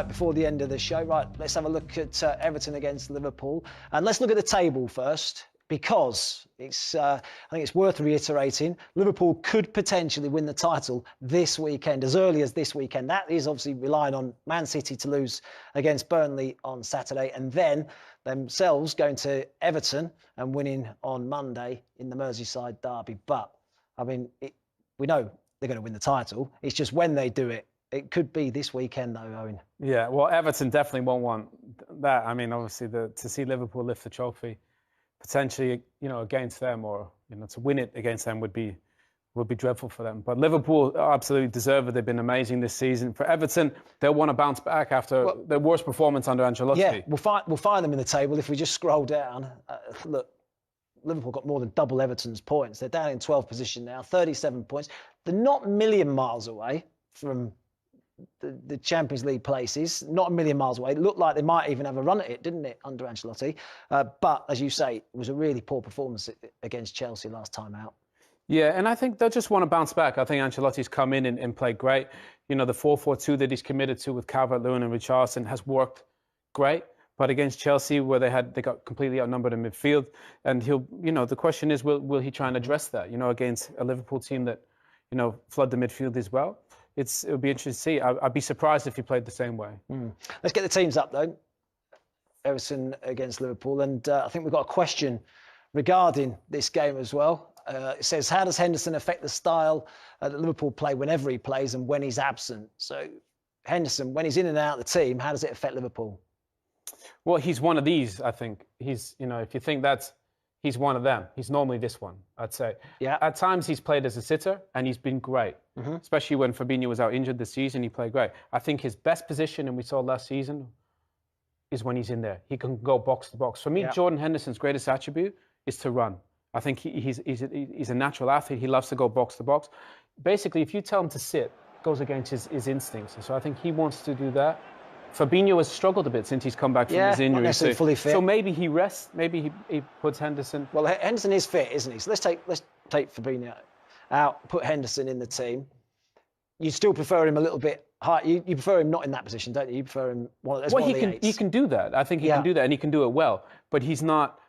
before the end of the show. Right, let's have a look at Everton against Liverpool. And let's look at the table first, because I think it's worth reiterating. Liverpool could potentially win the title this weekend, as early as this weekend. That is obviously relying on Man City to lose against Burnley on Saturday, and then themselves going to Everton and winning on Monday in the Merseyside derby. But, I mean, we know they're going to win the title. It's just when they do it. It could be this weekend, though, Owen. Yeah, well, Everton definitely won't want that. I mean, obviously, to see Liverpool lift the trophy, potentially, against them, or to win it against them would be dreadful for them. But Liverpool absolutely deserve it. They've been amazing this season. For Everton, they'll want to bounce back after their worst performance under Ancelotti. Yeah, we'll find them in the table if we just scroll down. Look, Liverpool got more than double Everton's points. They're down in 12th position now, 37 points. They're not a million miles away from the Champions League places, not a million miles away. It looked like they might even have a run at it, didn't it, under Ancelotti? But, as you say, it was a really poor performance against Chelsea last time out. Yeah, and I think they'll just want to bounce back. I think Ancelotti's come in and played great. The 4-4-2 that he's committed to with Calvert-Lewin and Richarlison has worked great. But against Chelsea, where they got completely outnumbered in midfield, and the question is, will he try and address that? Against a Liverpool team that, flood the midfield as well. It'll be interesting to see. I'd be surprised if he played the same way. Let's get the teams up, though. Everton against Liverpool. And I think we've got a question regarding this game as well. It says, how does Henderson affect the style that Liverpool play whenever he plays and when he's absent? So, Henderson, when he's in and out of the team, how does it affect Liverpool? Well, he's one of these, I think. He's, if you think he's one of them. He's normally this one, I'd say. Yeah. At times, he's played as a sitter, and he's been great. Especially when Fabinho was out injured this season, he played great. I think his best position, and we saw last season, is when he's in there. He can go box to box. For me, Jordan Henderson's greatest attribute is to run. I think he's a natural athlete. He loves to go box to box. Basically, if you tell him to sit, it goes against his instincts. So I think he wants to do that. Fabinho has struggled a bit since he's come back from his injury. Not necessarily fully fit. So maybe he rests. Maybe he puts Henderson. Well, Henderson is fit, isn't he? So let's take Fabinho out, put Henderson in the team. You still prefer him a little bit high. You prefer him not in that position, don't you? You prefer him one of the eights. He can do that. I think he can do that, and he can do it well. But he's not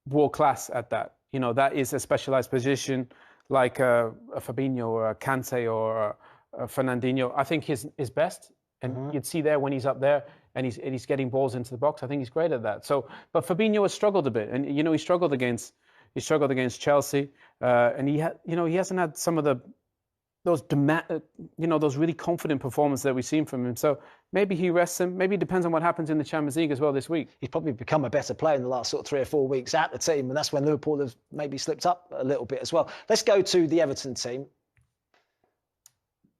world class at that. That is a specialized position, like a Fabinho or a Kante or a Fernandinho. I think his best. And you'd see there when he's up there and he's getting balls into the box. I think he's great at that. So, but Fabinho has struggled a bit, and he struggled against Chelsea, and he hasn't had some of those really confident performances that we've seen from him. So maybe he rests him. Maybe it depends on what happens in the Champions League as well this week. He's probably become a better player in the last sort of 3 or 4 weeks at the team, and that's when Liverpool have maybe slipped up a little bit as well. Let's go to the Everton team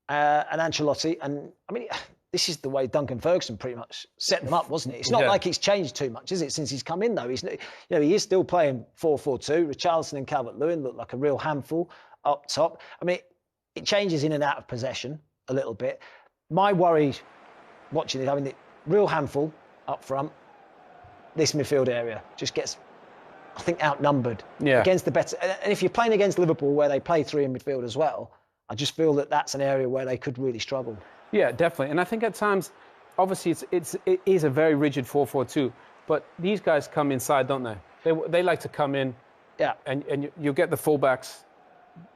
and Ancelotti, and I mean, this is the way Duncan Ferguson pretty much set them up, wasn't it? It's not like it's changed too much, is it, since he's come in, though? He is still playing 4-4-2. Richarlison and Calvert-Lewin look like a real handful up top. I mean, it changes in and out of possession a little bit. My worry watching it, I mean, the real handful up front, this midfield area just gets, I think, outnumbered against the better. And if you're playing against Liverpool, where they play 3 in midfield as well, I just feel that that's an area where they could really struggle. Yeah, definitely. And I think at times, obviously, it is a very rigid 4-4-2. But these guys come inside, don't they? They like to come in. Yeah. And you get the fullbacks,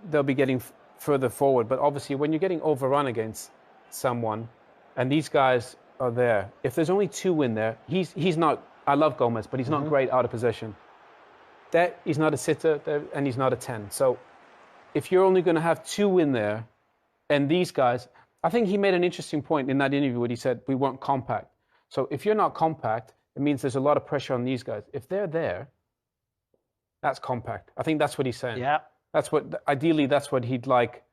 they'll be getting further forward. But obviously, when you're getting overrun against someone, and these guys are there, if there's only 2 in there, he's not. I love Gomez, but he's not great out of possession. He's not a sitter, and he's not a 10. So if you're only going to have 2 in there, and these guys. I think he made an interesting point in that interview where he said we weren't compact. So if you're not compact, it means there's a lot of pressure on these guys. If they're there, that's compact. I think that's what he's saying. Yeah. Ideally, that's what he'd like.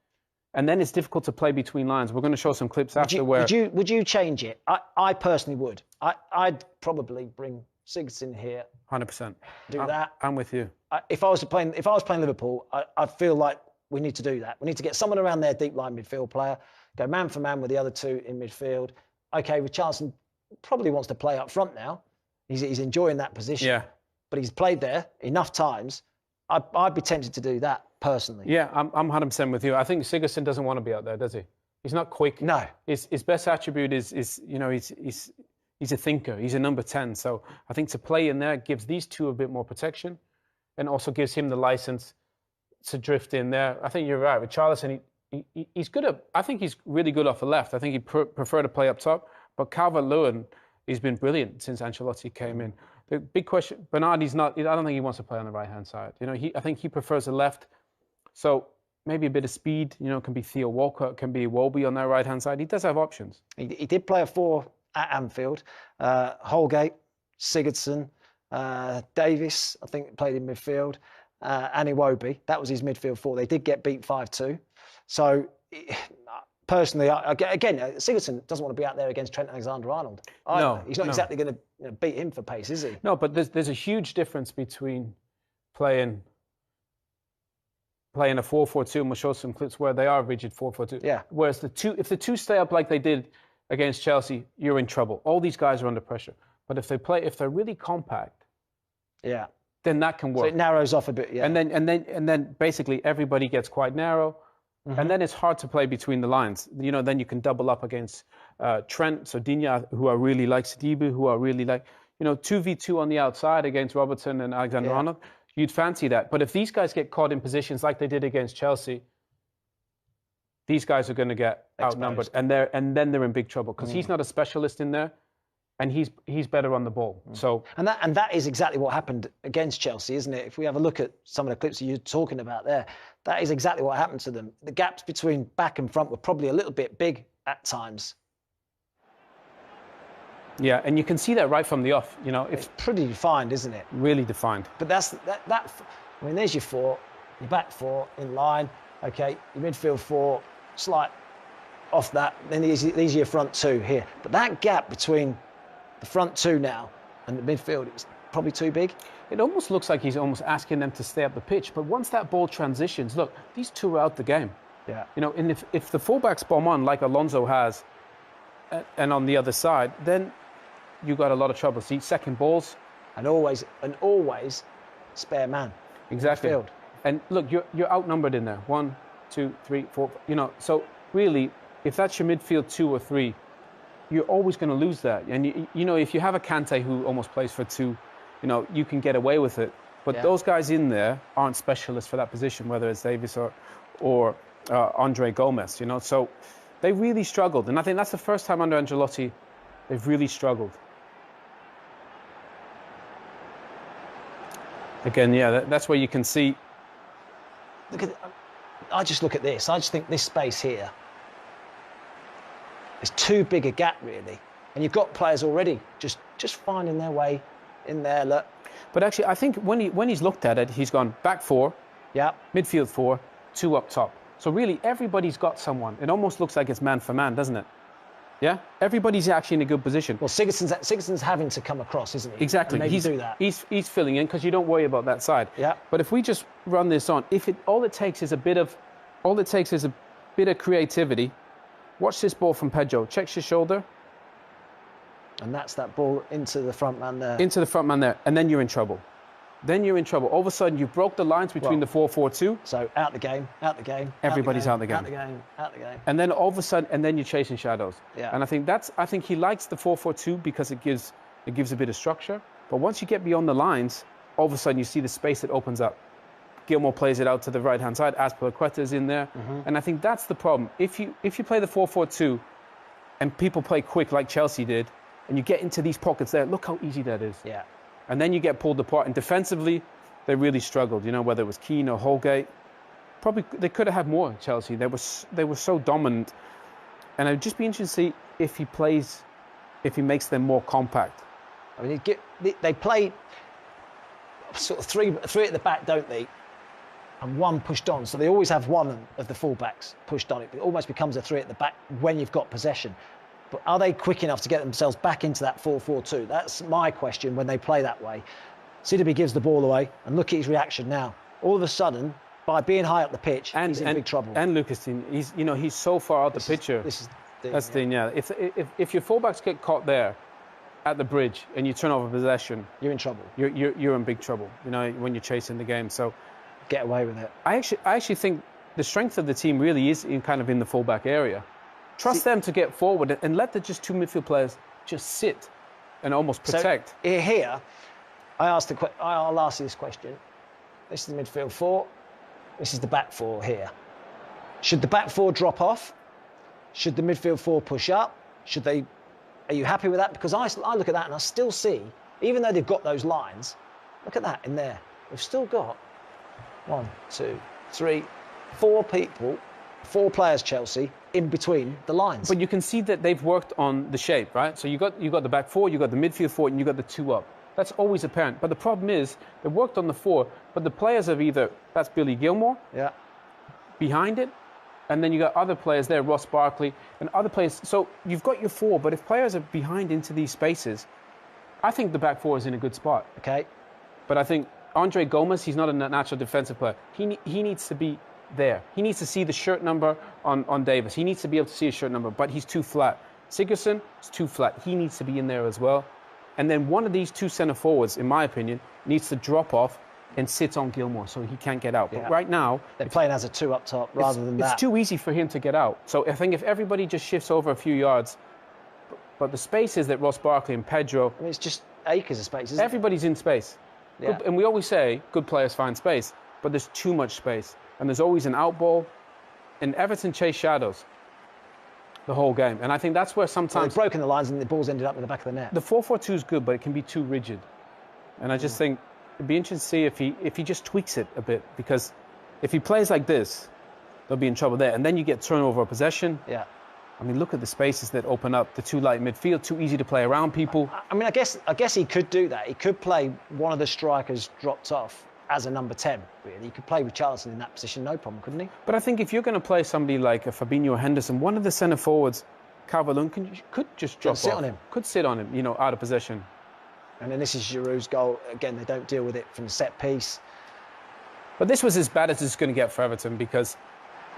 And then it's difficult to play between lines. We're going to show some clips after where... Would you change it? I personally would. I'd probably bring Sigurdsson here. 100%. That. I'm with you. If I was playing Liverpool, I feel like we need to do that. We need to get someone around their deep line midfield player, go man for man with the other 2 in midfield. Okay, Richarlison probably wants to play up front now. He's enjoying that position. Yeah. But he's played there enough times. I'd be tempted to do that personally. Yeah, I'm 100% with you. I think Sigurdsson doesn't want to be out there, does he? He's not quick. No. His best attribute is you know, he's a thinker. He's a number 10. So I think to play in there gives these two a bit more protection, and also gives him the license to drift in there. I think you're right. Richarlison, he's good at. I think he's really good off the left. I think he prefer to play up top. But Calvert-Lewin, he's been brilliant since Ancelotti came in. The big question, Bernardi's not. I don't think he wants to play on the right-hand side. You know, I think he prefers the left. So maybe a bit of speed. You know, can be Theo Walcott, can be Iwobi on that right-hand side. He does have options. He did play a 4 at Anfield. Holgate, Sigurdsson, Davis, I think played in midfield, and Iwobi. That was his midfield 4. They did get beat 5-2. So personally, again, Sigurdsson doesn't want to be out there against Trent Alexander-Arnold. No, he's not exactly going to beat him for pace, is he? No, but there's a huge difference between playing a 4-4-2, and we'll show some clips where they are rigid 4-4-2. Yeah. Whereas if the two stay up like they did against Chelsea, you're in trouble. All these guys are under pressure. But if they're really compact, yeah, then that can work. So it narrows off a bit, yeah. And then basically everybody gets quite narrow. Mm-hmm. And then it's hard to play between the lines. You know, then you can double up against Trent, Sardinia, who I really like, Sidibe, who I really like. You know, 2v2 on the outside against Robertson and Alexander-Arnold. You'd fancy that. But if these guys get caught in positions like they did against Chelsea, these guys are going to get outnumbered, and then they're in big trouble because he's not a specialist in there, and he's better on the ball. So and that is exactly what happened against Chelsea, isn't it? If we have a look at some of the clips that you're talking about there, that is exactly what happened to them. The gaps between back and front were probably a little bit big at times. Yeah, and you can see that right from the off. You know, it's pretty defined, isn't it? Really defined. But that. I mean, there's your 4, your back 4 in line. Okay, your midfield 4, slight off that. Then these are your front 2 here. But that gap between the front 2 now and the midfield is probably too big. It almost looks like he's almost asking them to stay up the pitch. But once that ball transitions, look, these two are out the game. Yeah. You know, and if the fullbacks bomb on like Alonso has, and on the other side, then you got a lot of trouble. See, second balls, and always spare man. Exactly. Midfield. And look, you're outnumbered in there. 1, 2, 3, 4. You know, so really, if that's your midfield 2 or 3, you're always going to lose that. And you know, if you have a Kante who almost plays for 2, you know, you can get away with it. But those guys in there aren't specialists for that position, whether it's Davis or Andre Gomez. You know, so they really struggled, and I think that's the first time under Ancelotti they've really struggled. Again, yeah, that's where you can see. I just look at this. I just think this space here is too big a gap, really. And you've got players already just finding their way in there. Look. But actually, I think when he's looked at it, he's gone back 4, midfield 4, 2 up top. So really, everybody's got someone. It almost looks like it's man for man, doesn't it? Yeah, everybody's actually in a good position. Well, Sigurdsson's having to come across, isn't he? Exactly. He's do that. He's filling in because you don't worry about that side. Yeah. But if we just run this on, all it takes is a bit of creativity. Watch this ball from Pedro. Checks your shoulder. And that's that ball into the front man there. Into the front man there, and then you're in trouble. All of a sudden, you broke the lines between the 4-4-2. So out the game. Everybody's out the game. Out the game. And then all of a sudden, you're chasing shadows. Yeah. And I think he likes the 4-4-2 because it gives a bit of structure. But once you get beyond the lines, all of a sudden you see the space that opens up. Gilmore plays it out to the right-hand side. Azpilicueta's in there. Mm-hmm. And I think that's the problem. If you play the 4-4-2 and people play quick like Chelsea did, and you get into these pockets there, look how easy that is. Yeah. And then you get pulled apart. And defensively, they really struggled. You know, whether it was Keane or Holgate. Probably they could have had more, Chelsea. They were so dominant. And I'd just be interested to see if he makes them more compact. I mean, they play sort of three at the back, don't they? And 1 pushed on. So they always have 1 of the fullbacks pushed on. It almost becomes a 3 at the back when you've got possession. But are they quick enough to get themselves back into that 4-4-2? That's my question when they play that way. Sidibe gives the ball away, and look at his reaction now. All of a sudden, by being high up the pitch, he's in big trouble. And Lucas, he's so far out the picture. That's the thing, yeah. If your fullbacks get caught there at the bridge and you turn over possession, you're in trouble. You're in big trouble. You know, when you're chasing the game. So get away with it. I actually think the strength of the team really is in the fullback area. Trust them to get forward and let the just two midfield players just sit and almost protect. So here, I'll ask you this question. This is the midfield four. This is the back four here. Should the back four drop off? Should the midfield four push up? Should they? Are you happy with that? Because I look at that and I still see, even though they've got those lines, look at that in there. They've still got 1, 2, 3, 4 people, 4 players, Chelsea, in between the lines. But you can see that they've worked on the shape, right? So you got the back four, you got the midfield four, and you got the 2 up. That's always apparent. But the problem is they worked on the 4, but the players have either that's Billy Gilmour, behind it, and then you got other players there, Ross Barkley, and other players. So you've got your 4, but if players are behind into these spaces, I think the back 4 is in a good spot. Okay. But I think Andre Gomez, he's not a natural defensive player. He needs to be there. He needs to see the shirt number on Davis. He needs to be able to see his shirt number, but he's too flat. Sigurdsson is too flat. He needs to be in there as well. And then one of these 2 centre forwards, in my opinion, needs to drop off and sit on Gilmour so he can't get out. But right now, they're playing as a 2 up top rather than that. It's too easy for him to get out. So I think if everybody just shifts over a few yards, but the spaces that Ross Barkley and Pedro, I mean, it's just acres of space, isn't everybody's in space. Yeah. And we always say good players find space, but there's too much space. And there's always an out ball. And Everton chase shadows the whole game. And I think that's where sometimes... they've broken the lines and the ball's ended up in the back of the net. The 4-4-2 is good, but it can be too rigid. And I just think it'd be interesting to see if he just tweaks it a bit. Because if he plays like this, they'll be in trouble there. And then you get turnover of possession. Yeah. I mean, look at the spaces that open up. The too light midfield, too easy to play around people. I mean, I guess he could do that. He could play one of the strikers dropped off as a number 10, really. He could play with Charlton in that position, no problem, couldn't he? But I think if you're going to play somebody like a Fabinho or Henderson, one of the centre forwards, Calvert-Lewin, could just drop off. Sit on him. Could sit on him, out of possession. And then this is Giroud's goal. Again, they don't deal with it from the set piece. But this was as bad as it's going to get for Everton because,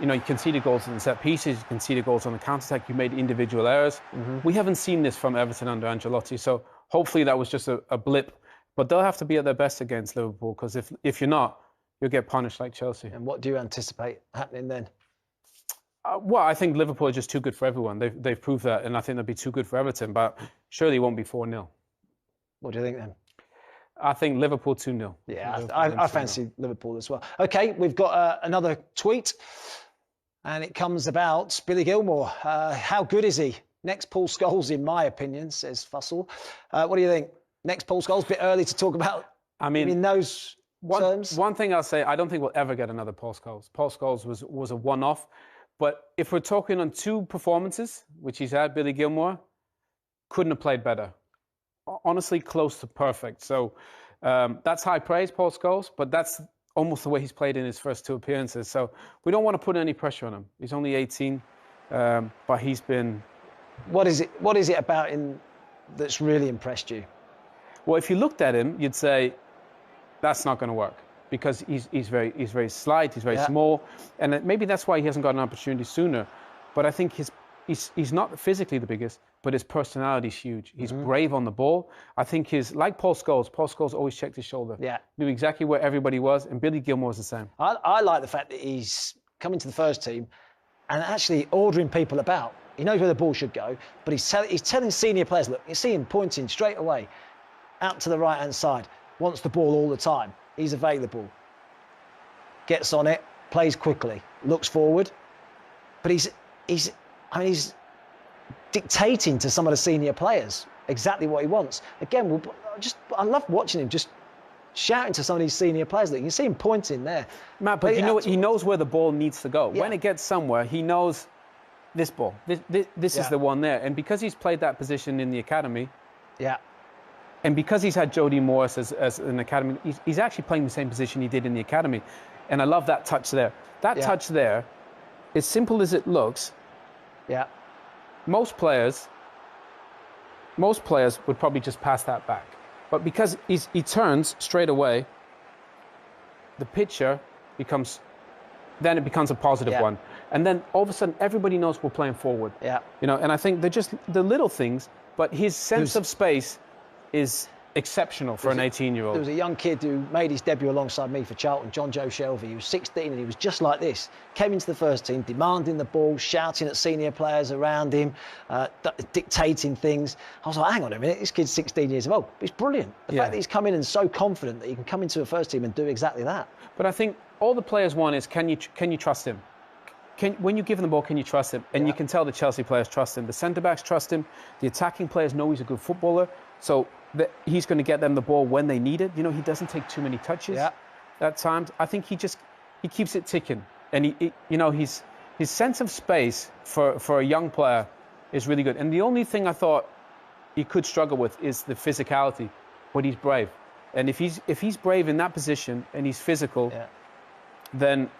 you conceded goals in the set pieces, you conceded goals on the counter-attack, you made individual errors. We haven't seen this from Everton under Ancelotti, so hopefully that was just a blip. But they'll have to be at their best against Liverpool because if you're not, you'll get punished like Chelsea. And what do you anticipate happening then? Well, I think Liverpool are just too good for everyone. They've proved that, and I think they'll be too good for Everton, but surely it won't be 4-0. What do you think then? I think Liverpool 2-0. Yeah, I fancy Liverpool as well. OK, we've got another tweet, and it comes about Billy Gilmour. How good is he? Next Paul Scholes, in my opinion, says Fussell. What do you think? Next Paul Scholes, bit early to talk about. I mean, in those terms. One thing I'll say, I don't think we'll ever get another Paul Scholes. Paul Scholes was a one-off. But if we're talking on 2 performances, which he's had, Billy Gilmour, couldn't have played better. Honestly, close to perfect. So that's high praise, Paul Scholes, but that's almost the way he's played in his first 2 appearances. So we don't want to put any pressure on him. He's only 18, but he's been... What is it about him that's really impressed you? Well, if you looked at him, you'd say, that's not going to work. Because he's very slight, he's very small, and maybe that's why he hasn't got an opportunity sooner. But I think he's not physically the biggest, but his personality's huge. He's brave on the ball. I think like Paul Scholes always checked his shoulder. Yeah. Knew exactly where everybody was, and Billy Gilmour was the same. I like the fact that he's coming to the first team and actually ordering people about. He knows where the ball should go, but he's telling senior players, look, you see him pointing straight away out to the right-hand side, wants the ball all the time. He's available, gets on it, plays quickly, looks forward, but he's dictating to some of the senior players exactly what he wants. Again, I love watching him just shouting to some of these senior players. Look, you can see him pointing there. Matt, but he knows where the ball needs to go. Yeah. When it gets somewhere, he knows this ball. This is the one there, and because he's played that position in the academy. Yeah. And because he's had Jody Morris as an academy, he's actually playing the same position he did in the academy. And I love that touch there. That touch there, as simple as it looks, most players would probably just pass that back. But because he turns straight away, the picture becomes a positive one. And then all of a sudden, everybody knows we're playing forward. Yeah. And I think they're just the little things, but his sense of space is exceptional for an 18-year-old. There was a young kid who made his debut alongside me for Charlton, John Joe Shelby. He was 16 and he was just like this. Came into the first team, demanding the ball, shouting at senior players around him, dictating things. I was like, hang on a minute, this kid's 16 years old. He's brilliant. The fact that he's come in and so confident that he can come into a first team and do exactly that. But I think all the players want is, can you trust him? When you give him the ball, can you trust him? And you can tell the Chelsea players trust him. The centre-backs trust him. The attacking players know he's a good footballer. So he's going to get them the ball when they need it. You know, he doesn't take too many touches at times. I think he keeps it ticking. And his sense of space for a young player is really good. And the only thing I thought he could struggle with is the physicality, but he's brave. And if he's brave in that position and he's physical, then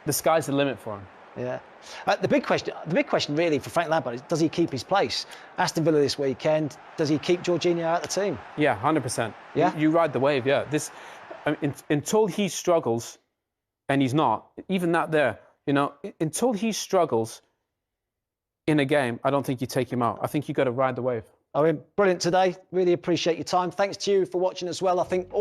the sky's the limit for him. Yeah. The big question really for Frank Lampard is, does he keep his place? Aston Villa this weekend, does he keep Jorginho out of the team? Yeah, 100%. Yeah? You ride the wave, yeah. Until he struggles, and he's not, even that there, until he struggles in a game, I don't think you take him out. I think you got to ride the wave. Owen, brilliant today. Really appreciate your time. Thanks to you for watching as well. I think all